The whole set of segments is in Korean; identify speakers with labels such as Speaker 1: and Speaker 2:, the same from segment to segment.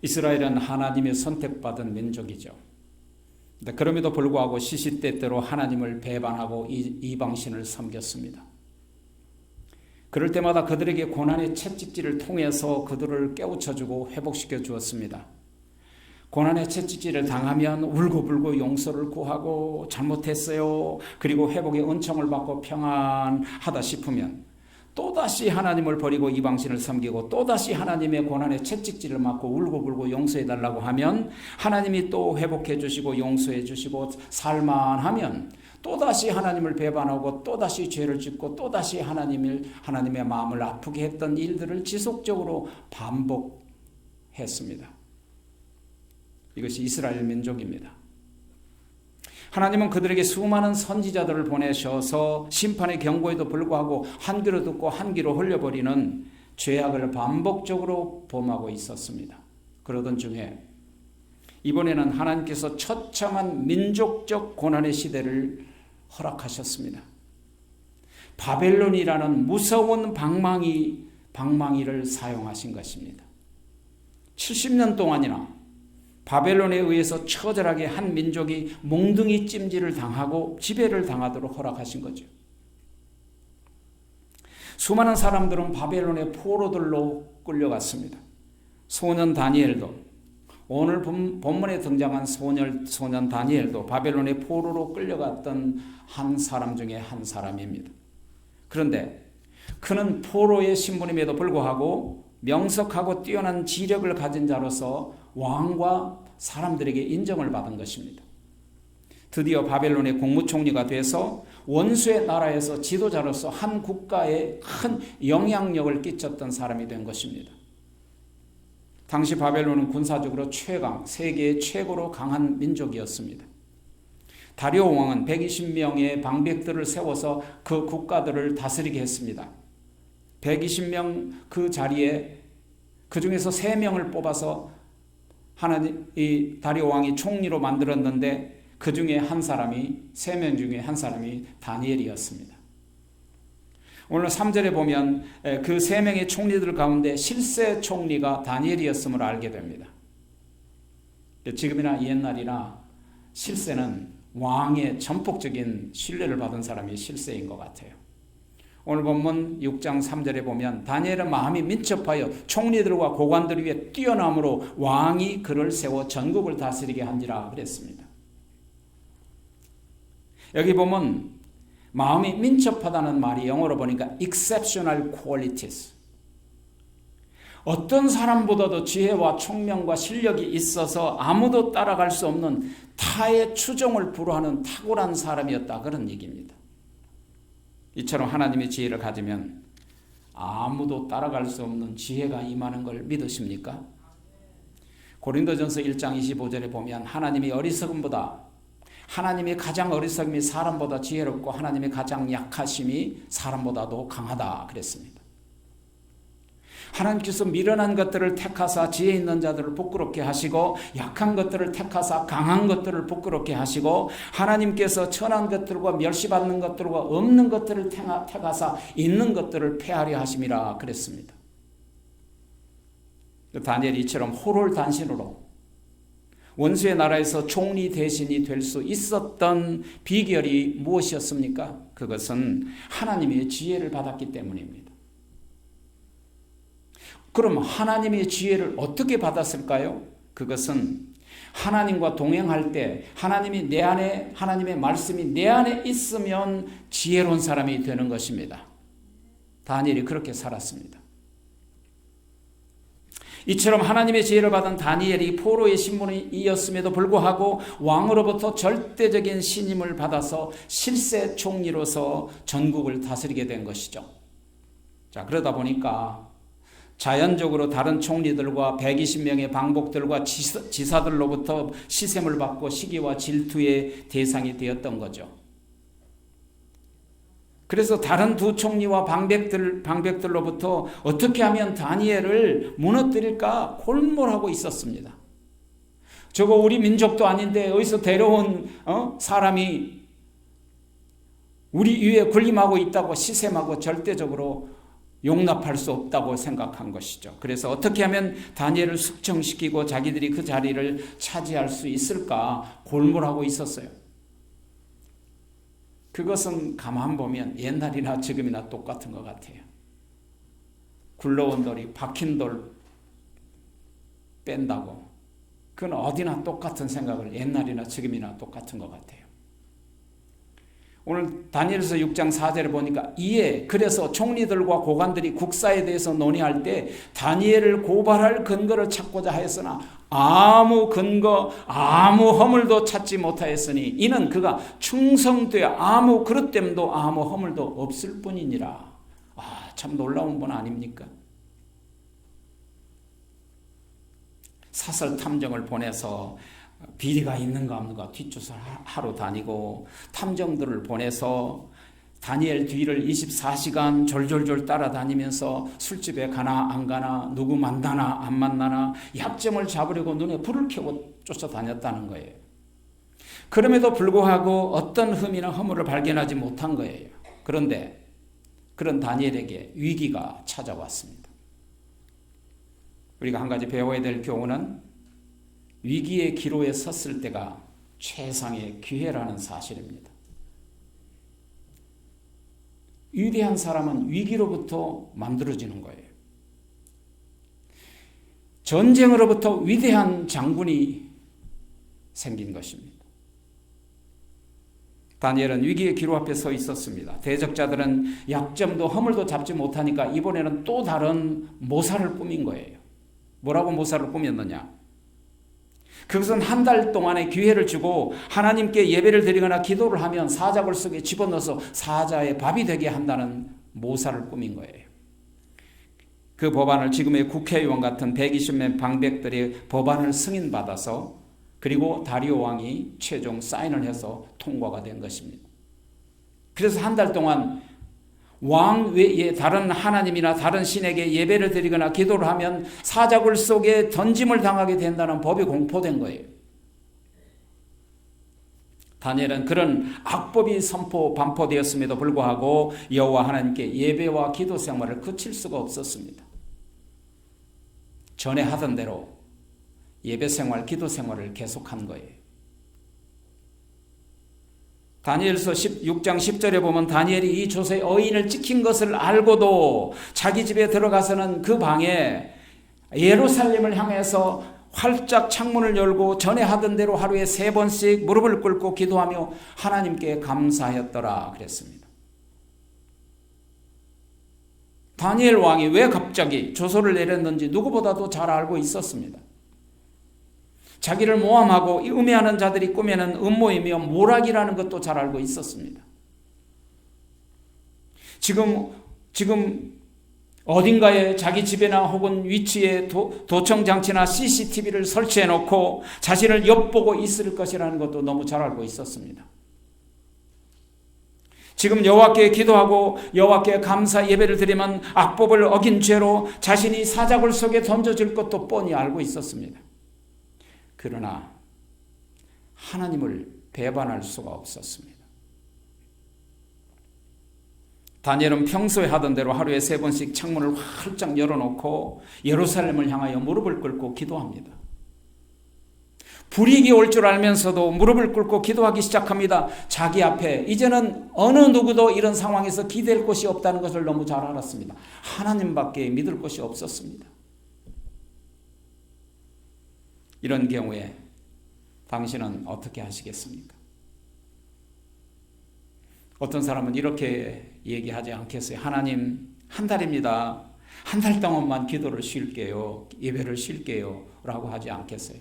Speaker 1: 이스라엘은 하나님의 선택받은 민족이죠. 그럼에도 불구하고 시시때때로 하나님을 배반하고 이방신을 섬겼습니다. 그럴 때마다 그들에게 고난의 채찍질을 통해서 그들을 깨우쳐주고 회복시켜 주었습니다. 고난의 채찍질을 당하면 울고불고 용서를 구하고 잘못했어요. 그리고 회복의 은총을 받고 평안하다 싶으면 또다시 하나님을 버리고 이방신을 섬기고 또다시 하나님의 고난의 채찍질을 맞고 울고불고 용서해달라고 하면 하나님이 또 회복해 주시고 용서해 주시고 살만하면 또다시 하나님을 배반하고 또다시 죄를 짓고 또다시 하나님의 마음을 아프게 했던 일들을 지속적으로 반복했습니다. 이것이 이스라엘 민족입니다. 하나님은 그들에게 수많은 선지자들을 보내셔서 심판의 경고에도 불구하고 한 귀로 듣고 한 귀로 흘려버리는 죄악을 반복적으로 범하고 있었습니다. 그러던 중에 이번에는 하나님께서 처참한 민족적 고난의 시대를 허락하셨습니다. 바벨론이라는 무서운 방망이를 사용하신 것입니다. 70년 동안이나 바벨론에 의해서 처절하게 한 민족이 몽둥이 찜질을 당하고 지배를 당하도록 허락하신 거죠. 수많은 사람들은 바벨론의 포로들로 끌려갔습니다. 소년 다니엘도, 오늘 본문에 등장한 소년 다니엘도 바벨론의 포로로 끌려갔던 한 사람 중에 한 사람입니다. 그런데 그는 포로의 신분임에도 불구하고 명석하고 뛰어난 지력을 가진 자로서 왕과 사람들에게 인정을 받은 것입니다. 드디어 바벨론의 국무총리가 돼서 원수의 나라에서 지도자로서 한 국가에 큰 영향력을 끼쳤던 사람이 된 것입니다. 당시 바벨론은 군사적으로 세계의 최고로 강한 민족이었습니다. 다리오 왕은 120명의 방백들을 세워서 그 국가들을 다스리게 했습니다. 120명 그 자리에 그 중에서 3명을 뽑아서 이 다리오 왕이 총리로 만들었는데 그 중에 한 사람이 3명 중에 한 사람이 다니엘이었습니다. 오늘 3절에 보면 그 3명의 총리들 가운데 실세 총리가 다니엘이었음을 알게 됩니다. 지금이나 옛날이나 실세는 왕의 전폭적인 신뢰를 받은 사람이 실세인 것 같아요. 오늘 본문 6장 3절에 보면 다니엘은 마음이 민첩하여 총리들과 고관들 위에 뛰어남으로 왕이 그를 세워 전국을 다스리게 한지라 그랬습니다. 여기 보면 마음이 민첩하다는 말이 영어로 보니까 exceptional qualities. 어떤 사람보다도 지혜와 총명과 실력이 있어서 아무도 따라갈 수 없는 타의 추종을 불허하는 탁월한 사람이었다, 그런 얘기입니다. 이처럼 하나님의 지혜를 가지면 아무도 따라갈 수 없는 지혜가 임하는 걸 믿으십니까? 고린도전서 1장 25절에 보면 하나님이 가장 어리석음이 사람보다 지혜롭고 하나님의 가장 약하심이 사람보다도 강하다 그랬습니다. 하나님께서 미련한 것들을 택하사 지혜 있는 자들을 부끄럽게 하시고 약한 것들을 택하사 강한 것들을 부끄럽게 하시고 하나님께서 천한 것들과 멸시받는 것들과 없는 것들을 택하사 있는 것들을 폐하려 하심이라 그랬습니다. 다니엘이 이처럼 호롤단신으로 원수의 나라에서 총리 대신이 될 수 있었던 비결이 무엇이었습니까? 그것은 하나님의 지혜를 받았기 때문입니다. 그럼 하나님의 지혜를 어떻게 받았을까요? 그것은 하나님과 동행할 때 하나님의 말씀이 내 안에 있으면 지혜로운 사람이 되는 것입니다. 다니엘이 그렇게 살았습니다. 이처럼 하나님의 지혜를 받은 다니엘이 포로의 신분이었음에도 불구하고 왕으로부터 절대적인 신임을 받아서 실세 총리로서 전국을 다스리게 된 것이죠. 자, 그러다 보니까 자연적으로 다른 총리들과 120명의 방복들과 지사들로부터 시샘을 받고 시기와 질투의 대상이 되었던 거죠. 그래서 다른 두 총리와 방백들로부터 어떻게 하면 다니엘을 무너뜨릴까 골몰하고 있었습니다. 저거 우리 민족도 아닌데 어디서 데려온 사람이 우리 위에 군림하고 있다고 시샘하고 절대적으로 용납할 수 없다고 생각한 것이죠. 그래서 어떻게 하면 다니엘을 숙청시키고 자기들이 그 자리를 차지할 수 있을까 골몰하고 있었어요. 그것은 가만 보면 옛날이나 지금이나 똑같은 것 같아요. 굴러온 돌이 박힌 돌 뺀다고. 그건 어디나 똑같은 생각을 옛날이나 지금이나 똑같은 것 같아요. 오늘 다니엘서 6장 4절에 보니까 이에 그래서 총리들과 고관들이 국사에 대해서 논의할 때 다니엘을 고발할 근거를 찾고자 하였으나 아무 근거 아무 허물도 찾지 못하였으니 이는 그가 충성되어 아무 그릇됨도 아무 허물도 없을 뿐이니라. 참 놀라운 분 아닙니까? 사설 탐정을 보내서 비리가 있는가 없는가 뒷조사를 하러 다니고 탐정들을 보내서 다니엘 뒤를 24시간 졸졸졸 따라다니면서 술집에 가나 안 가나 누구 만나나 안 만나나 약점을 잡으려고 눈에 불을 켜고 쫓아다녔다는 거예요. 그럼에도 불구하고 어떤 흠이나 허물을 발견하지 못한 거예요. 그런데 그런 다니엘에게 위기가 찾아왔습니다. 우리가 한 가지 배워야 될 교훈은 위기의 기로에 섰을 때가 최상의 기회라는 사실입니다. 위대한 사람은 위기로부터 만들어지는 거예요. 전쟁으로부터 위대한 장군이 생긴 것입니다. 다니엘은 위기의 기로 앞에 서 있었습니다. 대적자들은 약점도 허물도 잡지 못하니까 이번에는 또 다른 모사를 꾸민 거예요. 뭐라고 모사를 꾸몄느냐? 그것은 한 달 동안의 기회를 주고 하나님께 예배를 드리거나 기도를 하면 사자굴 속에 집어넣어서 사자의 밥이 되게 한다는 모사를 꾸민 거예요. 그 법안을 지금의 국회의원 같은 120명 방백들이 법안을 승인받아서 그리고 다리오 왕이 최종 사인을 해서 통과가 된 것입니다. 그래서 한 달 동안 왕 외에 다른 하나님이나 다른 신에게 예배를 드리거나 기도를 하면 사자굴 속에 던짐을 당하게 된다는 법이 공포된 거예요. 다니엘은 그런 악법이 반포되었음에도 불구하고 여호와 하나님께 예배와 기도 생활을 그칠 수가 없었습니다. 전에 하던 대로 예배 생활, 기도 생활을 계속한 거예요. 다니엘서 6장 10절에 보면 다니엘이 이 조서의 어인을 찍힌 것을 알고도 자기 집에 들어가서는 그 방에 예루살렘을 향해서 활짝 창문을 열고 전에 하던 대로 하루에 3번씩 무릎을 꿇고 기도하며 하나님께 감사하였더라 그랬습니다. 다니엘 왕이 왜 갑자기 조서를 내렸는지 누구보다도 잘 알고 있었습니다. 자기를 모함하고 음해하는 자들이 꾸며낸 음모이며 모략이라는 것도 잘 알고 있었습니다. 지금 어딘가에 자기 집에나 혹은 위치에 도청장치나 CCTV를 설치해 놓고 자신을 엿보고 있을 것이라는 것도 너무 잘 알고 있었습니다. 지금 여호와께 기도하고 여호와께 감사 예배를 드리면 악법을 어긴 죄로 자신이 사자굴 속에 던져질 것도 뻔히 알고 있었습니다. 그러나 하나님을 배반할 수가 없었습니다. 다니엘은 평소에 하던 대로 하루에 3번씩 창문을 활짝 열어놓고 예루살렘을 향하여 무릎을 꿇고 기도합니다. 불이익이 올 줄 알면서도 무릎을 꿇고 기도하기 시작합니다. 자기 앞에 이제는 어느 누구도 이런 상황에서 기댈 곳이 없다는 것을 너무 잘 알았습니다. 하나님밖에 믿을 곳이 없었습니다. 이런 경우에 당신은 어떻게 하시겠습니까? 어떤 사람은 이렇게 얘기하지 않겠어요? 하나님, 한 달입니다. 한 달 동안만 기도를 쉴게요. 예배를 쉴게요. 라고 하지 않겠어요?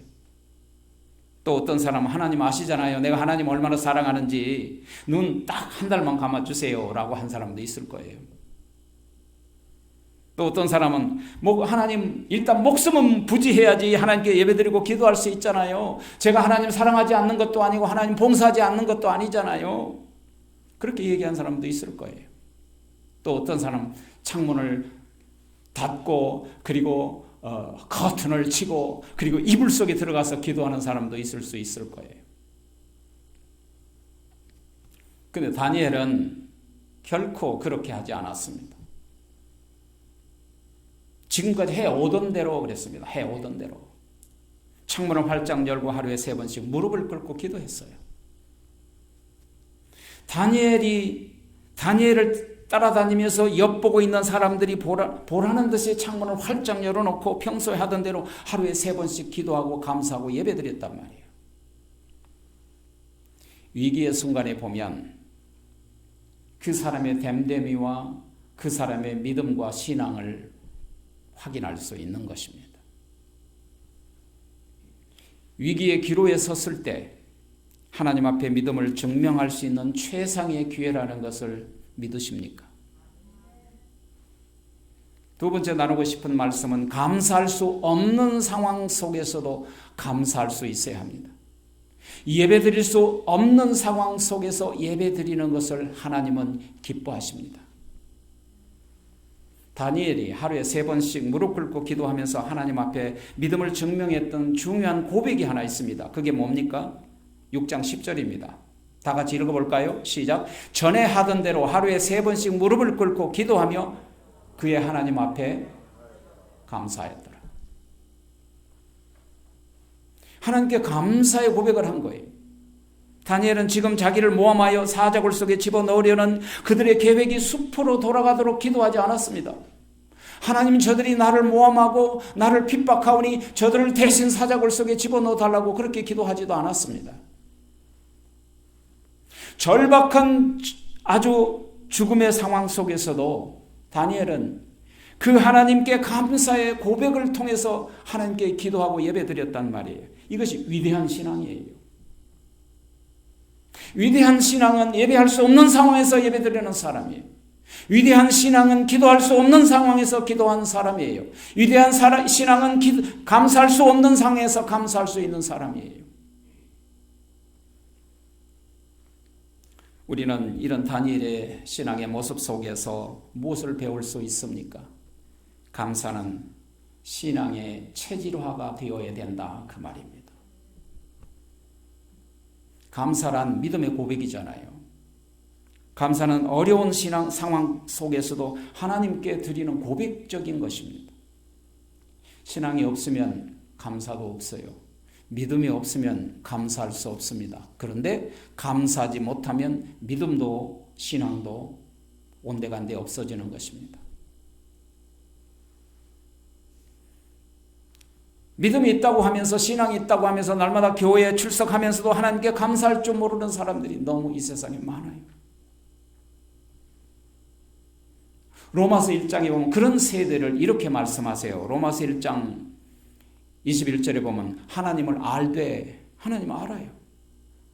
Speaker 1: 또 어떤 사람은 하나님 아시잖아요. 내가 하나님 얼마나 사랑하는지 눈 딱 한 달만 감아주세요. 라고 한 사람도 있을 거예요. 또 어떤 사람은 하나님 일단 목숨은 부지해야지 하나님께 예배드리고 기도할 수 있잖아요. 제가 하나님 사랑하지 않는 것도 아니고 하나님 봉사하지 않는 것도 아니잖아요. 그렇게 얘기한 사람도 있을 거예요. 또 어떤 사람 창문을 닫고 그리고 커튼을 치고 그리고 이불 속에 들어가서 기도하는 사람도 있을 수 있을 거예요. 그런데 다니엘은 결코 그렇게 하지 않았습니다. 지금까지 해오던 대로 그랬습니다. 해오던 대로. 창문을 활짝 열고 하루에 3번씩 무릎을 꿇고 기도했어요. 다니엘을 따라다니면서 엿보고 있는 사람들이 보라는 듯이 창문을 활짝 열어놓고 평소에 하던 대로 하루에 3번씩 기도하고 감사하고 예배드렸단 말이에요. 위기의 순간에 보면 그 사람의 됨됨이와 그 사람의 믿음과 신앙을 확인할 수 있는 것입니다. 위기의 기로에 섰을 때 하나님 앞에 믿음을 증명할 수 있는 최상의 기회라는 것을 믿으십니까? 두 번째 나누고 싶은 말씀은 감사할 수 없는 상황 속에서도 감사할 수 있어야 합니다. 예배드릴 수 없는 상황 속에서 예배드리는 것을 하나님은 기뻐하십니다. 다니엘이 하루에 3번씩 무릎 꿇고 기도하면서 하나님 앞에 믿음을 증명했던 중요한 고백이 하나 있습니다. 그게 뭡니까? 6장 10절입니다. 다 같이 읽어볼까요? 시작. 전에 하던 대로 하루에 3번씩 무릎을 꿇고 기도하며 그의 하나님 앞에 감사했더라. 하나님께 감사의 고백을 한 거예요. 다니엘은 지금 자기를 모함하여 사자굴 속에 집어넣으려는 그들의 계획이 숲으로 돌아가도록 기도하지 않았습니다. 하나님, 저들이 나를 모함하고 나를 핍박하오니 저들을 대신 사자굴 속에 집어넣어 달라고 그렇게 기도하지도 않았습니다. 절박한 아주 죽음의 상황 속에서도 다니엘은 그 하나님께 감사의 고백을 통해서 하나님께 기도하고 예배드렸단 말이에요. 이것이 위대한 신앙이에요. 위대한 신앙은 예배할 수 없는 상황에서 예배드리는 사람이에요. 위대한 신앙은 기도할 수 없는 상황에서 기도하는 사람이에요. 위대한 신앙은 감사할 수 없는 상황에서 감사할 수 있는 사람이에요. 우리는 이런 다니엘의 신앙의 모습 속에서 무엇을 배울 수 있습니까? 감사는 신앙의 체질화가 되어야 된다, 그 말입니다. 감사란 믿음의 고백이잖아요. 감사는 어려운 신앙 상황 속에서도 하나님께 드리는 고백적인 것입니다. 신앙이 없으면 감사도 없어요. 믿음이 없으면 감사할 수 없습니다. 그런데 감사하지 못하면 믿음도 신앙도 온데간데 없어지는 것입니다. 믿음이 있다고 하면서 신앙이 있다고 하면서 날마다 교회에 출석하면서도 하나님께 감사할 줄 모르는 사람들이 너무 이 세상에 많아요. 로마서 1장에 보면 그런 세대를 이렇게 말씀하세요. 로마서 1장 21절에 보면 하나님을 알되 하나님을 알아요.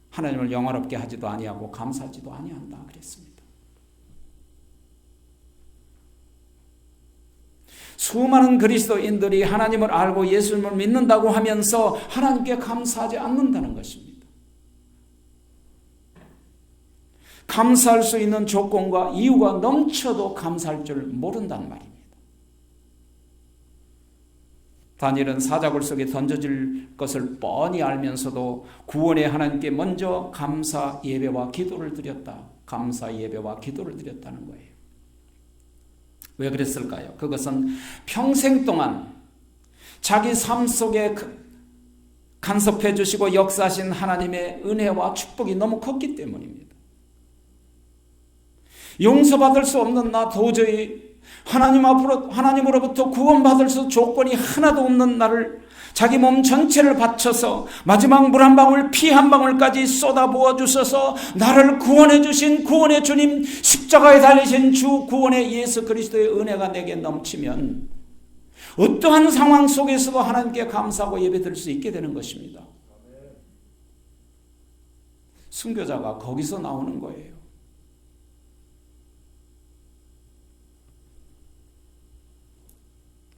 Speaker 1: 하나님을 영화롭게 하지도 아니하고 감사하지도 아니한다 그랬습니다. 수많은 그리스도인들이 하나님을 알고 예수님을 믿는다고 하면서 하나님께 감사하지 않는다는 것입니다. 감사할 수 있는 조건과 이유가 넘쳐도 감사할 줄 모른다는 말입니다. 다니엘은 사자굴 속에 던져질 것을 뻔히 알면서도 구원의 하나님께 먼저 감사 예배와 기도를 드렸다. 감사 예배와 기도를 드렸다는 거예요. 왜 그랬을까요? 그것은 평생 동안 자기 삶 속에 간섭해 주시고 역사하신 하나님의 은혜와 축복이 너무 컸기 때문입니다. 용서받을 수 없는 나, 도저히 하나님으로부터 구원받을 수 조건이 하나도 없는 나를 자기 몸 전체를 바쳐서 마지막 물 한 방울, 피 한 방울까지 쏟아부어 주셔서 나를 구원해 주신 구원의 주님, 십자가에 달리신 주 구원의 예수 그리스도의 은혜가 내게 넘치면 어떠한 상황 속에서도 하나님께 감사하고 예배드릴 수 있게 되는 것입니다. 순교자가 거기서 나오는 거예요.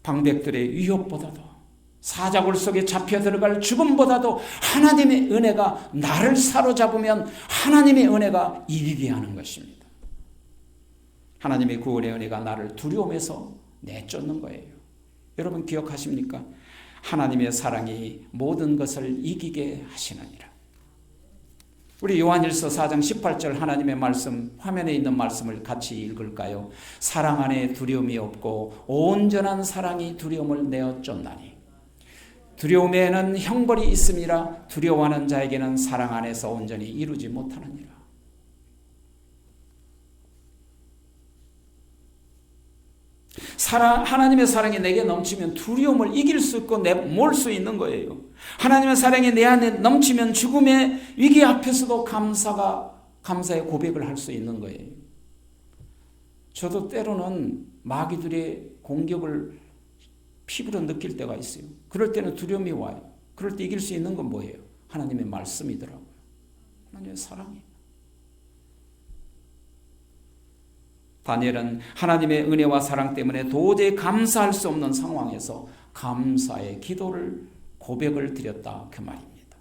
Speaker 1: 방백들의 위협보다도 사자굴 속에 잡혀 들어갈 죽음보다도 하나님의 은혜가 나를 사로잡으면 하나님의 은혜가 이기게 하는 것입니다. 하나님의 구원의 은혜가 나를 두려움에서 내쫓는 거예요. 여러분 기억하십니까? 하나님의 사랑이 모든 것을 이기게 하시느니라. 우리 요한일서 4장 18절 하나님의 말씀, 화면에 있는 말씀을 같이 읽을까요? 사랑 안에 두려움이 없고 온전한 사랑이 두려움을 내어 쫓나니 두려움에는 형벌이 있음이라 두려워하는 자에게는 사랑 안에서 온전히 이루지 못하느니라. 하나님의 사랑이 내게 넘치면 두려움을 이길 수 있고 내몰 수 있는 거예요. 하나님의 사랑이 내 안에 넘치면 죽음의 위기 앞에서도 감사의 고백을 할 수 있는 거예요. 저도 때로는 마귀들의 공격을 피부로 느낄 때가 있어요. 그럴 때는 두려움이 와요. 그럴 때 이길 수 있는 건 뭐예요? 하나님의 말씀이더라고요. 하나님의 사랑이에요. 다니엘은 하나님의 은혜와 사랑 때문에 도저히 감사할 수 없는 상황에서 감사의 기도를 고백을 드렸다 그 말입니다.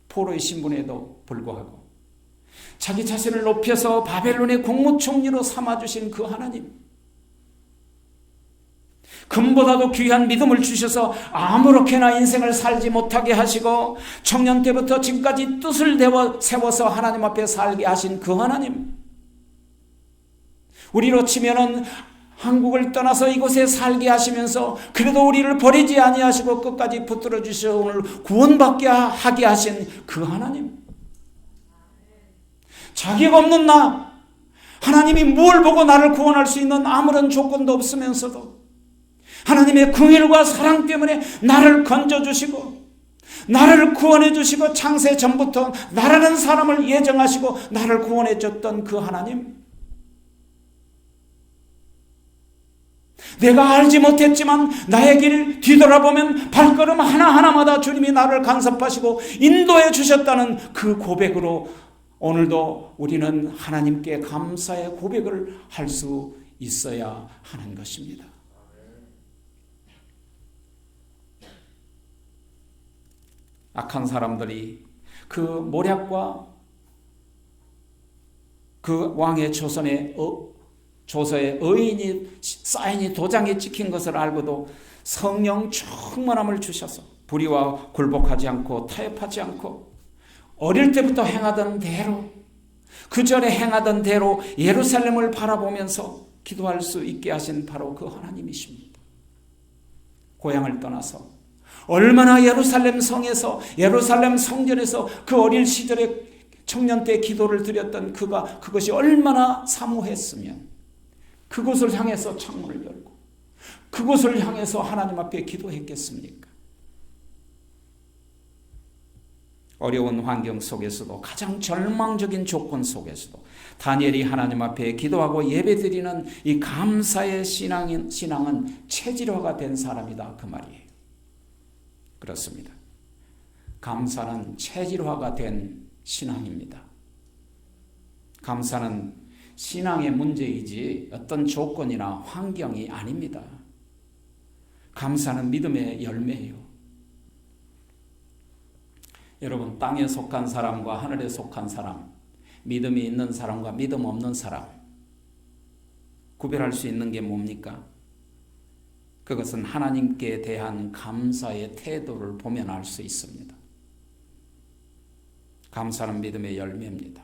Speaker 1: 포로의 신분에도 불구하고 자기 자신을 높여서 바벨론의 국무총리로 삼아주신 그 하나님, 금보다도 귀한 믿음을 주셔서 아무렇게나 인생을 살지 못하게 하시고 청년 때부터 지금까지 뜻을 세워서 하나님 앞에 살게 하신 그 하나님, 우리로 치면은 한국을 떠나서 이곳에 살게 하시면서 그래도 우리를 버리지 아니하시고 끝까지 붙들어 주셔서 오늘 구원받게 하게 하신 그 하나님, 자격 없는 나, 하나님이 뭘 보고 나를 구원할 수 있는 아무런 조건도 없으면서도 하나님의 긍휼과 사랑 때문에 나를 건져주시고 나를 구원해 주시고 창세 전부터 나라는 사람을 예정하시고 나를 구원해 줬던 그 하나님, 내가 알지 못했지만 나의 길 뒤돌아보면 발걸음 하나하나마다 주님이 나를 간섭하시고 인도해 주셨다는 그 고백으로 오늘도 우리는 하나님께 감사의 고백을 할 수 있어야 하는 것입니다. 악한 사람들이 그 모략과 그 왕의 조서에 의인이 사인이 도장에 찍힌 것을 알고도 성령 충만함을 주셔서 불의와 굴복하지 않고 타협하지 않고 어릴 때부터 행하던 대로, 그 전에 행하던 대로 예루살렘을 바라보면서 기도할 수 있게 하신 바로 그 하나님이십니다. 고향을 떠나서 얼마나 예루살렘 성에서, 예루살렘 성전에서 그 어릴 시절에 청년 때 기도를 드렸던 그것이 얼마나 사모했으면 그곳을 향해서 창문을 열고 그곳을 향해서 하나님 앞에 기도했겠습니까? 어려운 환경 속에서도, 가장 절망적인 조건 속에서도 다니엘이 하나님 앞에 기도하고 예배드리는 이 감사의 신앙은 체질화가 된 사람이다 그 말이에요. 그렇습니다. 감사는 체질화가 된 신앙입니다. 감사는 신앙의 문제이지 어떤 조건이나 환경이 아닙니다. 감사는 믿음의 열매예요. 여러분, 땅에 속한 사람과 하늘에 속한 사람, 믿음이 있는 사람과 믿음 없는 사람, 구별할 수 있는 게 뭡니까? 그것은 하나님께 대한 감사의 태도를 보면 알 수 있습니다. 감사는 믿음의 열매입니다.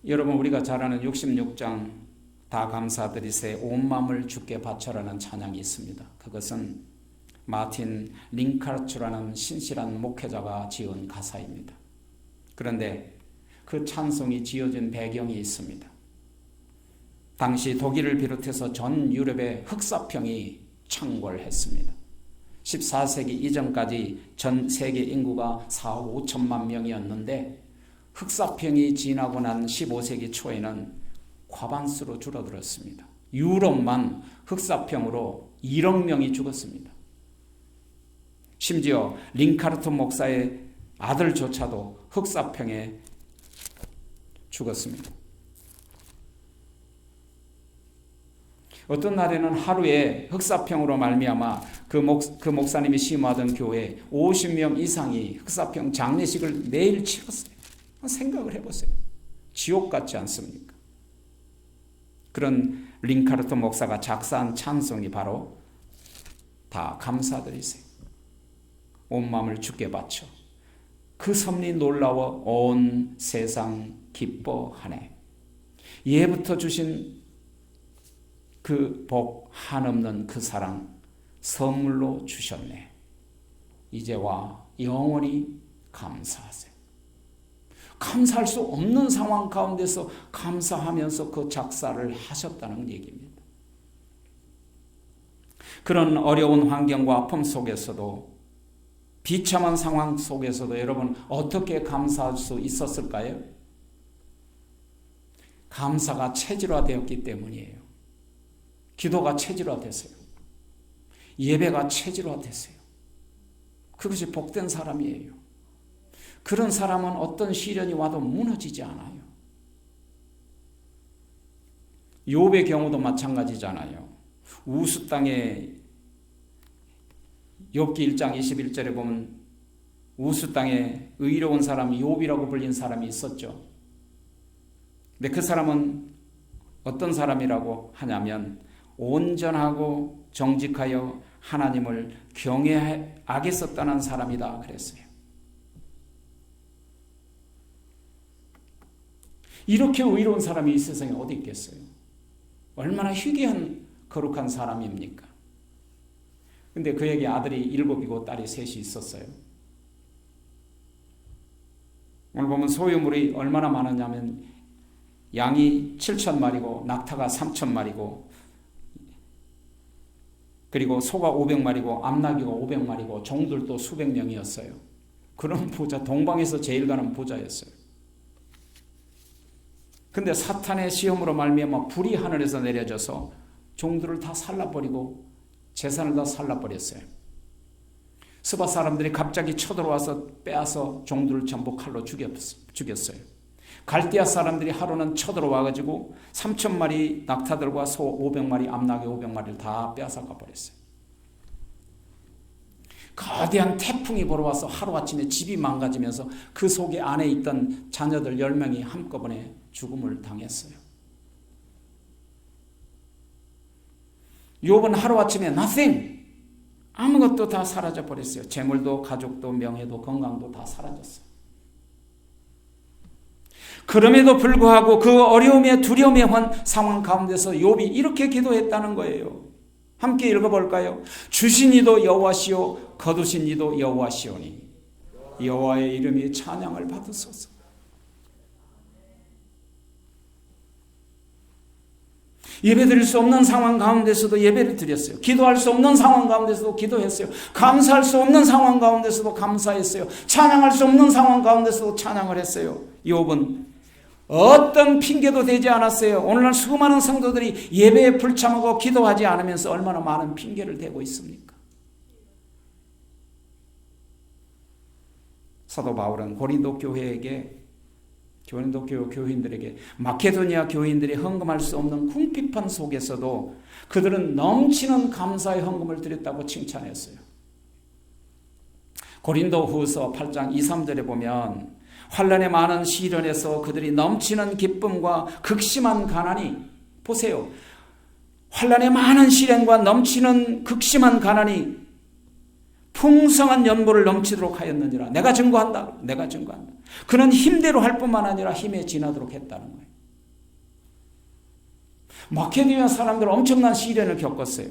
Speaker 1: 여러분, 우리가 잘 아는 66장 다 감사드리세 온 마음을 주께 바쳐라는 찬양이 있습니다. 그것은 마틴 링카르츠라는 신실한 목회자가 지은 가사입니다. 그런데 그 찬송이 지어진 배경이 있습니다. 당시 독일을 비롯해서 전 유럽의 흑사병이 창궐했습니다. 14세기 이전까지 전 세계 인구가 4억 5천만 명이었는데 흑사병이 지나고 난 15세기 초에는 과반수로 줄어들었습니다. 유럽만 흑사병으로 1억 명이 죽었습니다. 심지어 링카르트 목사의 아들조차도 흑사병에 죽었습니다. 어떤 날에는 하루에 흑사병으로 말미암아 그 목사님이 심호하던 교회에 50명 이상이 흑사병 장례식을 매일 치렀어요. 생각을 해보세요. 지옥 같지 않습니까? 그런 링카르트 목사가 작사한 찬송이 바로 다 감사드리세요. 온 마음을 주께 바쳐 그 섭리 놀라워 온 세상 기뻐하네. 예부터 주신 그 복 한없는 그 사랑 선물로 주셨네. 이제와 영원히 감사하세요. 감사할 수 없는 상황 가운데서 감사하면서 그 작사를 하셨다는 얘기입니다. 그런 어려운 환경과 아픔 속에서도, 비참한 상황 속에서도 여러분 어떻게 감사할 수 있었을까요? 감사가 체질화되었기 때문이에요. 기도가 체질화되세요. 예배가 체질화되세요. 그것이 복된 사람이에요. 그런 사람은 어떤 시련이 와도 무너지지 않아요. 욥의 경우도 마찬가지잖아요. 우스 땅에, 욥기 1장 21절에 보면 우스 땅에 의로운 사람 욥이라고 불린 사람이 있었죠. 근데 그 사람은 어떤 사람이라고 하냐면 온전하고 정직하여 하나님을 경외 악에서 떠난 사람이다 그랬어요. 이렇게 의로운 사람이 이 세상에 어디 있겠어요? 얼마나 희귀한 거룩한 사람입니까? 근데 그에게 아들이 7이고 딸이 3이 있었어요. 오늘 보면 소유물이 얼마나 많았냐면 양이 7,000마리고 낙타가 3,000마리고 그리고 소가 500마리고 암나귀가 500마리고 종들도 수백 명이었어요. 그런 부자, 동방에서 제일 가는 부자였어요. 근데 사탄의 시험으로 말미암아 불이 하늘에서 내려져서 종들을 다 살라버리고 재산을 다 살라버렸어요. 스바 사람들이 갑자기 쳐들어와서 빼앗아 종들을 전부 칼로 죽였어요. 갈대아 사람들이 하루는 쳐들어와가지고 3,000마리 낙타들과 소 500마리, 암나귀 500마리를 다 빼앗아가 버렸어요. 거대한 태풍이 불어와서 하루아침에 집이 망가지면서 그 속에 안에 있던 자녀들 10명이 한꺼번에 죽음을 당했어요. 욥은 하루아침에 nothing, 아무것도 다 사라져 버렸어요. 재물도 가족도 명예도 건강도 다 사라졌어요. 그럼에도 불구하고 그 어려움에 두려움에 한 상황 가운데서 욥이 이렇게 기도했다는 거예요. 함께 읽어볼까요? 주신 이도 여호와시오 거두신 이도 여호와시오니 여호와의 이름이 찬양을 받으소서. 예배드릴 수 없는 상황 가운데서도 예배를 드렸어요. 기도할 수 없는 상황 가운데서도 기도했어요. 감사할 수 없는 상황 가운데서도 감사했어요. 찬양할 수 없는 상황 가운데서도 찬양을 했어요. 욥은 어떤 핑계도 되지 않았어요. 오늘날 수많은 성도들이 예배에 불참하고 기도하지 않으면서 얼마나 많은 핑계를 대고 있습니까? 사도 바울은 고린도 교회에게, 고린도 교인들에게, 마케도니아 교인들이 헌금할 수 없는 궁핍한 속에서도 그들은 넘치는 감사의 헌금을 드렸다고 칭찬했어요. 고린도 후서 8장 2, 3절에 보면 환난의 많은 시련에서 그들이 넘치는 기쁨과 극심한 가난이, 보세요, 환난의 많은 시련과 넘치는 극심한 가난이 풍성한 연보를 넘치도록 하였느니라. 내가 증거한다. 내가 증거한다. 그는 힘대로 할 뿐만 아니라 힘에 지나도록 했다는 거예요. 마케도니아 사람들은 엄청난 시련을 겪었어요.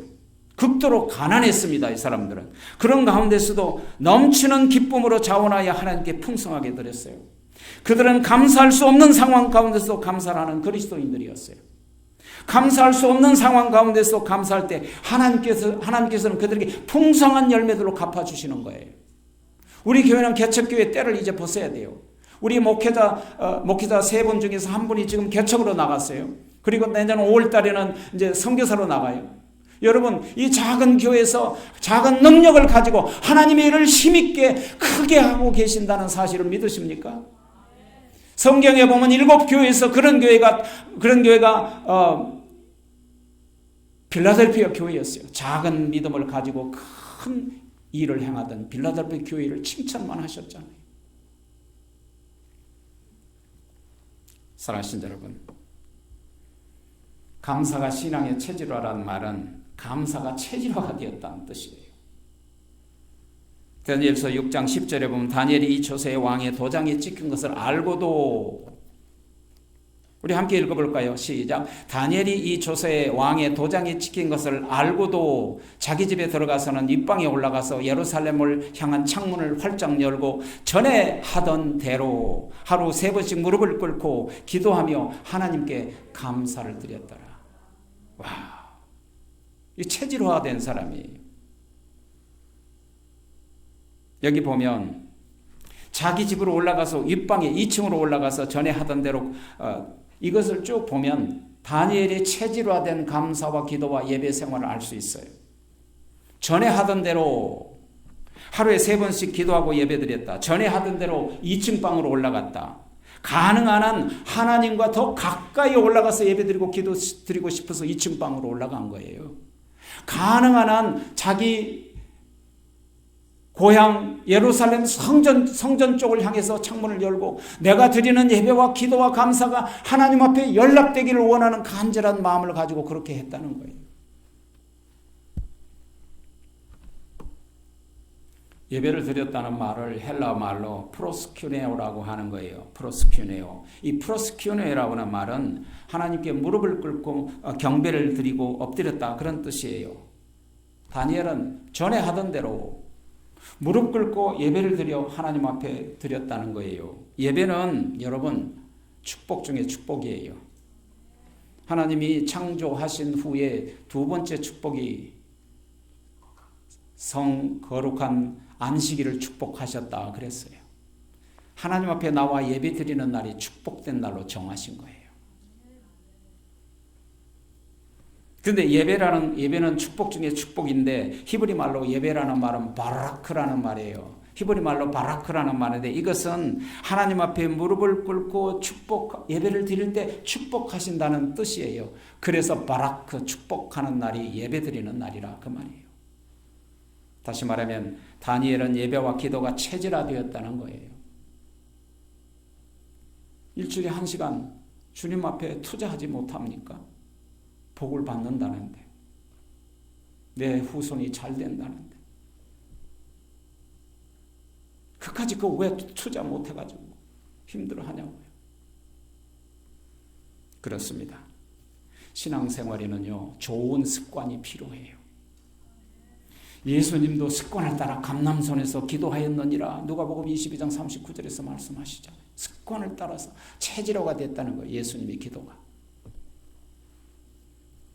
Speaker 1: 극도로 가난했습니다. 이 사람들은. 그런 가운데서도 넘치는 기쁨으로 자원하여 하나님께 풍성하게 드렸어요. 그들은 감사할 수 없는 상황 가운데서 감사하는 그리스도인들이었어요. 감사할 수 없는 상황 가운데서 감사할 때 하나님께서는 그들에게 풍성한 열매들로 갚아주시는 거예요. 우리 교회는 개척교회 때를 이제 벗어야 돼요. 우리 목회자 3분 중에서 한 분이 지금 개척으로 나갔어요. 그리고 내년 5월 달에는 이제 선교사로 나가요. 여러분, 이 작은 교회에서 작은 능력을 가지고 하나님의 일을 힘있게 크게 하고 계신다는 사실을 믿으십니까? 성경에 보면 7교회에서 그런 교회가 빌라델피아 교회였어요. 작은 믿음을 가지고 큰 일을 행하던 빌라델피아 교회를 칭찬만 하셨잖아요. 사랑하신 여러분, 감사가 신앙의 체질화라는 말은 감사가 체질화가 되었다는 뜻이에요. 다니엘서 6장 10절에 보면 다니엘이 이 조세의 왕의 도장이 찍힌 것을 알고도, 우리 함께 읽어볼까요? 시작. 다니엘이 이 조세의 왕의 도장이 찍힌 것을 알고도 자기 집에 들어가서는 윗방에 올라가서 예루살렘을 향한 창문을 활짝 열고 전에 하던 대로 하루 3번씩 무릎을 꿇고 기도하며 하나님께 감사를 드렸더라. 와, 이 체질화된 사람이에요. 여기 보면 자기 집으로 올라가서 윗방에 2층으로 올라가서 전에 하던 대로 이것을 쭉 보면 다니엘의 체질화된 감사와 기도와 예배 생활을 알 수 있어요. 전에 하던 대로 하루에 3번씩 기도하고 예배드렸다. 전에 하던 대로 2층 방으로 올라갔다. 가능한 한 하나님과 더 가까이 올라가서 예배드리고 기도드리고 싶어서 2층 방으로 올라간 거예요. 가능한 한 자기 고향 예루살렘 성전 쪽을 향해서 창문을 열고 내가 드리는 예배와 기도와 감사가 하나님 앞에 연락되기를 원하는 간절한 마음을 가지고 그렇게 했다는 거예요. 예배를 드렸다는 말을 헬라 말로 프로스큐네오라고 하는 거예요. 프로스큐네오. 이 프로스큐네오라고 하는 말은 하나님께 무릎을 꿇고 경배를 드리고 엎드렸다, 그런 뜻이에요. 다니엘은 전에 하던 대로 무릎 꿇고 예배를 드려 하나님 앞에 드렸다는 거예요. 예배는 여러분 축복 중에 축복이에요. 하나님이 창조하신 후에 2번째 축복이 거룩한 안식일을 축복하셨다 그랬어요. 하나님 앞에 나와 예배 드리는 날이 축복된 날로 정하신 거예요. 그런데 예배는 축복 중에 축복인데 히브리 말로 예배라는 말은 바라크라는 말이에요. 히브리 말로 바라크라는 말인데 이것은 하나님 앞에 무릎을 꿇고 예배를 드릴 때 축복하신다는 뜻이에요. 그래서 바라크, 축복하는 날이 예배 드리는 날이라 그 말이에요. 다시 말하면 다니엘은 예배와 기도가 체질화되었다는 거예요. 일주일에 1시간 주님 앞에 투자하지 못합니까? 복을 받는다는데, 내 후손이 잘 된다는데 그까지 그거 왜 투자 못해가지고 힘들어하냐고요. 그렇습니다. 신앙생활에는요 좋은 습관이 필요해요. 예수님도 습관을 따라 감람손에서 기도하였느니라 누가복음 22장 39절에서 말씀하시잖아요. 습관을 따라서 체질화가 됐다는 거예요. 예수님의 기도가.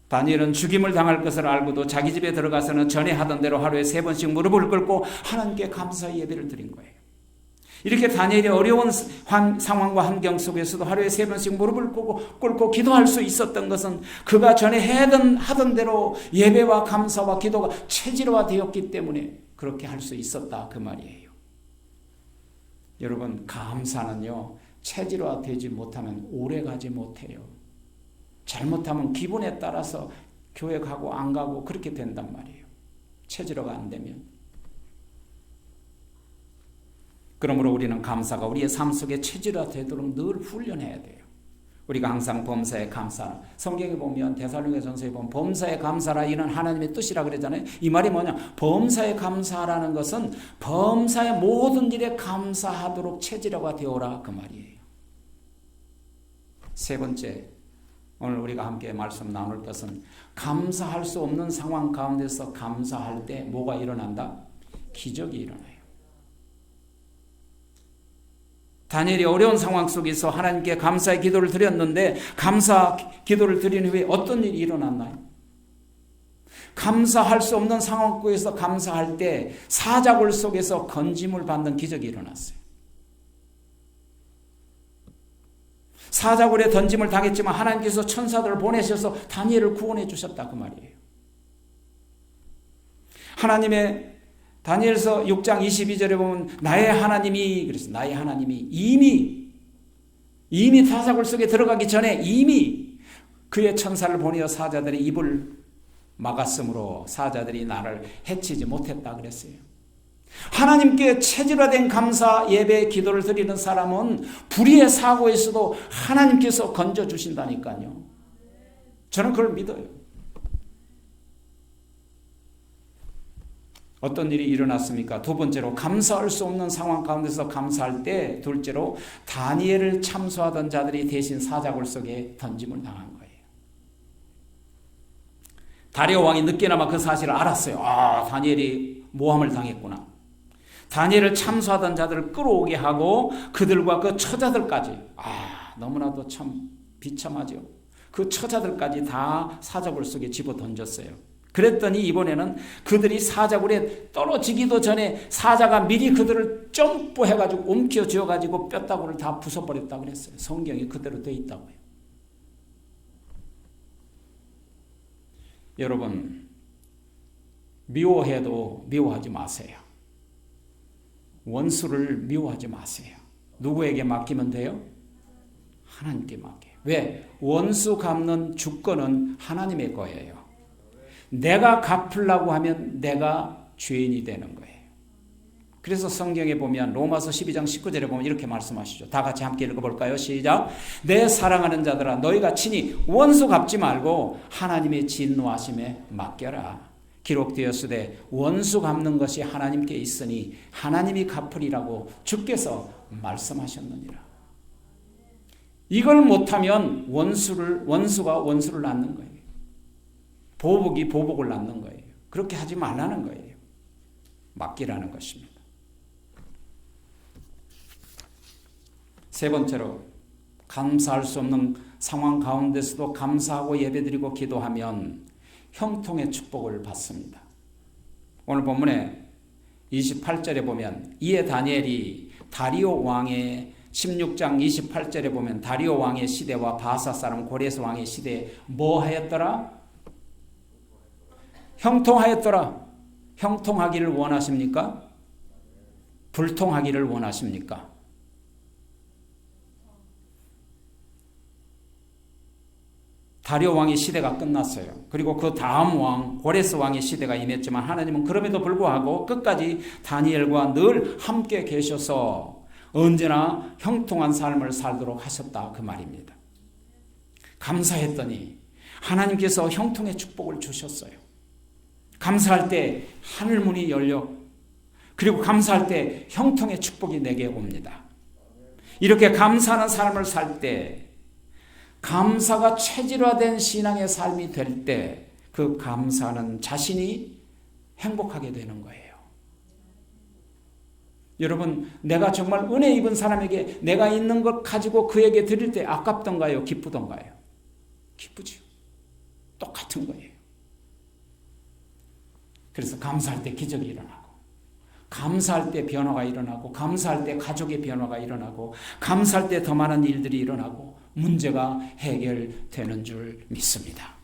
Speaker 1: 다니엘은 죽임을 당할 것을 알고도 자기 집에 들어가서는 전에 하던 대로 하루에 3번씩 무릎을 꿇고 하나님께 감사의 예배를 드린 거예요. 이렇게 다니엘이 어려운 상황과 환경 속에서도 하루에 3번씩 무릎을 꿇고 기도할 수 있었던 것은 그가 전에 하던 대로 예배와 감사와 기도가 체질화되었기 때문에 그렇게 할 수 있었다 그 말이에요. 여러분, 감사는요 체질화되지 못하면 오래가지 못해요. 잘못하면 기분에 따라서 교회 가고 안 가고 그렇게 된단 말이에요. 체질화가 안 되면. 그러므로 우리는 감사가 우리의 삶 속에 체질화되도록 늘 훈련해야 돼요. 우리가 항상 범사에 감사, 성경에 보면 데살로니가전서에 보면 범사에 감사라 이는 하나님의 뜻이라 그랬잖아요. 이 말이 뭐냐? 범사에 감사라는 것은 범사의 모든 일에 감사하도록 체질화가 되어라 그 말이에요. 세 번째, 오늘 우리가 함께 말씀 나눌 것은 감사할 수 없는 상황 가운데서 감사할 때 뭐가 일어난다? 기적이 일어나요. 다니엘이 어려운 상황 속에서 하나님께 감사의 기도를 드렸는데 감사 기도를 드린 후에 어떤 일이 일어났나요? 감사할 수 없는 상황 속에서 감사할 때 사자굴 속에서 건짐을 받는 기적이 일어났어요. 사자굴에 던짐을 당했지만 하나님께서 천사들을 보내셔서 다니엘을 구원해 주셨다 그 말이에요. 하나님의 다니엘서 6장 22절에 보면 나의 하나님이 그래서 나의 하나님이 이미 사자굴 속에 들어가기 전에 이미 그의 천사를 보내어 사자들의 입을 막았으므로 사자들이 나를 해치지 못했다 그랬어요. 하나님께 체질화된 감사 예배 기도를 드리는 사람은 불의의 사고에서도 하나님께서 건져주신다니까요. 저는 그걸 믿어요. 어떤 일이 일어났습니까? 두 번째로 감사할 수 없는 상황 가운데서 감사할 때, 둘째로 다니엘을 참수하던 자들이 대신 사자굴 속에 던짐을 당한 거예요. 다리오 왕이 늦게나마 그 사실을 알았어요. 다니엘이 모함을 당했구나. 다니엘을 참수하던 자들을 끌어오게 하고 그들과 그 처자들까지, 너무나도 참 비참하죠. 그 처자들까지 다 사자굴 속에 집어 던졌어요. 그랬더니 이번에는 그들이 사자굴에 떨어지기도 전에 사자가 미리 그들을 점프해가지고 움켜쥐어가지고 뼈다구를 다 부숴버렸다고 그랬어요. 성경이 그대로 되어 있다고요. 여러분, 미워해도 미워하지 마세요. 원수를 미워하지 마세요. 누구에게 맡기면 돼요? 하나님께 맡겨요. 왜? 원수 갚는 주권은 하나님의 거예요. 내가 갚으려고 하면 내가 죄인이 되는 거예요. 그래서 성경에 보면 로마서 12장 19절에 보면 이렇게 말씀하시죠. 다 같이 함께 읽어볼까요? 시작. 내 사랑하는 자들아 너희가 친히 원수 갚지 말고 하나님의 진노하심에 맡겨라. 기록되었으되 원수 갚는 것이 하나님께 있으니 하나님이 갚으리라고 주께서 말씀하셨느니라. 이걸 못하면 원수가 원수를 낳는 거예요. 보복이 보복을 낳는 거예요. 그렇게 하지 말라는 거예요. 맡기라는 것입니다. 세 번째로, 감사할 수 없는 상황 가운데서도 감사하고 예배드리고 기도하면 형통의 축복을 받습니다. 오늘 본문에 28절에 보면 이에 다니엘이 다리오 왕의 16장 28절에 보면 다리오 왕의 시대와 바사 사람 고레스 왕의 시대에 뭐 하였더라? 형통하였더라. 형통하기를 원하십니까? 불통하기를 원하십니까? 다리오 왕의 시대가 끝났어요. 그리고 그 다음 왕 고레스 왕의 시대가 임했지만 하나님은 그럼에도 불구하고 끝까지 다니엘과 늘 함께 계셔서 언제나 형통한 삶을 살도록 하셨다 그 말입니다. 감사했더니 하나님께서 형통의 축복을 주셨어요. 감사할 때 하늘문이 열려, 그리고 감사할 때 형통의 축복이 내게 옵니다. 이렇게 감사하는 삶을 살 때, 감사가 체질화된 신앙의 삶이 될 때 그 감사하는 자신이 행복하게 되는 거예요. 여러분, 내가 정말 은혜 입은 사람에게 내가 있는 것 가지고 그에게 드릴 때 아깝던가요? 기쁘던가요? 기쁘죠. 똑같은 거예요. 그래서 감사할 때 기적이 일어나고, 감사할 때 변화가 일어나고, 감사할 때 가족의 변화가 일어나고, 감사할 때 더 많은 일들이 일어나고 문제가 해결되는 줄 믿습니다.